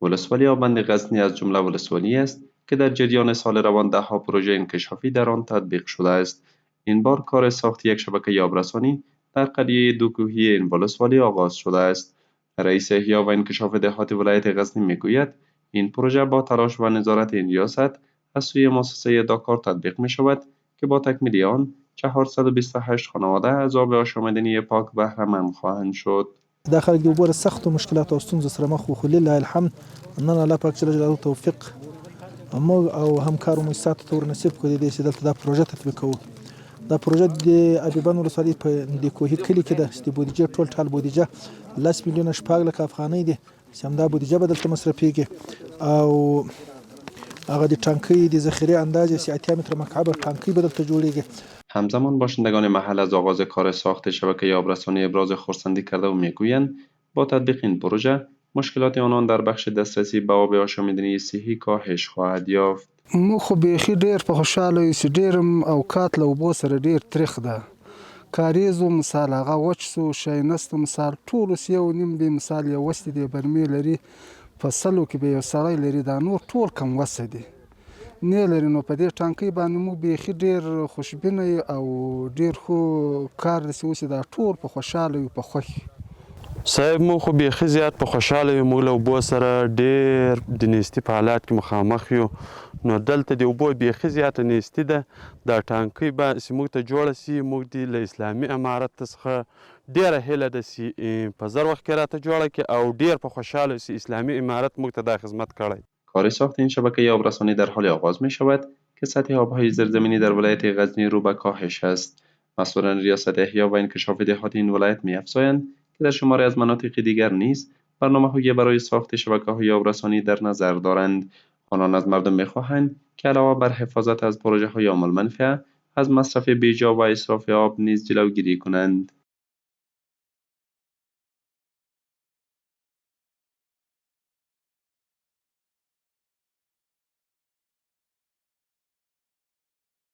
ولسوالی آبند غزنی از جمله ولسوالی است که در جریان سال روان ده‌ها پروژه انکشافی در آن تطبیق شده است. این بار کار ساخت یک شبکه آبرسانی در قریه دوکوهی این ولسوالی آغاز شده است. رئیس احیا و انکشاف دهات ولایت غزنی میگوید این پروژه با تلاش و نظارت این ریاست از سوی مؤسسه داکار تطبیق می شود که با تکمیل آن 428 خانواده از آب آشامیدنی پاک بهره مند خواهند شد. دا خلک د اوبو سخت مشکلات او ستونزو سره مخ وو، خو لله الحمد نن الله پاک جل جلاله توفیق موږ او همکارو مؤسساتو ته ورنصیب کړی دی چې دلته دا پروژه تطبیق کوو. دا پروژه د ابيبان ولسوالۍ په دوکوهي کلي کې ده چې د بودیجه ټال بودیجه 10 میلیونه شپږ لکه افغانۍ دي چې همدا بودیجه به دلته مصرفیږي او هغه د ټانکۍ د ذخیره اندازه 80 متر مکعب ټانکۍ به دلته جوړیږي. همزمان باشندگان محل از آغاز کار ساخت شبکه آبرسانی ابراز خرسندی کرده و میگویند با تطبیق این پروژه مشکلات آنان در بخش دسترسی به آب آشامیدنی صحی کاهش خواهد یافت. مو خو بیخي ډیر په خوشاله یو چې ډیر اوقات له اوبو سره ډیر تریخ ده. کاریزو مثال هغه وچ سو شاینست مثال ټول یو نیم دی مثال یو وست دی برمې لري په سلو کې به یو سړی لري دا نور ټول کم وسه دي نه لري. نو په دې ټانکۍ باندې مو بیخي ډیر خوشبینه او ډیر خو کار رسي اوس دا ټول په خوشاله یو په خوښ صاحب مو خو بیخي زیات په خوشاله یو. موږ له اوبو سره ډیر د نیستي په حالات کې مخامخ یو. نو دلته د اوبو بیخي زیاته نیستي ده. دا ټانکۍ به چې موږ ته جوړه سي موږ دې له اسلامي امارت څخه ډیره هیله ده چې په زر وخت کې راته جوړه کړي او ډیر په خوشاله سي. اسلامي امارت موږ ته دا خدمت کړی. کار ساخت این شبکه آبرسانی در حال آغاز می شود که سطح آبهای زیرزمینی در ولایت غزنی رو به کاهش است. مسئولان ریاست احیا و انکشاف دهات این ولایت می‌افزایند که در شماری از مناطق دیگر نیز برنامه‌های برای ساخت شبکه‌های آبرسانی در نظر دارند. آنان از مردم می‌خواهند که علاوه بر حفاظت از پروژه‌های عامل منفعه از مصرف بیجا و اسراف آب نیز جلوگیری کنند.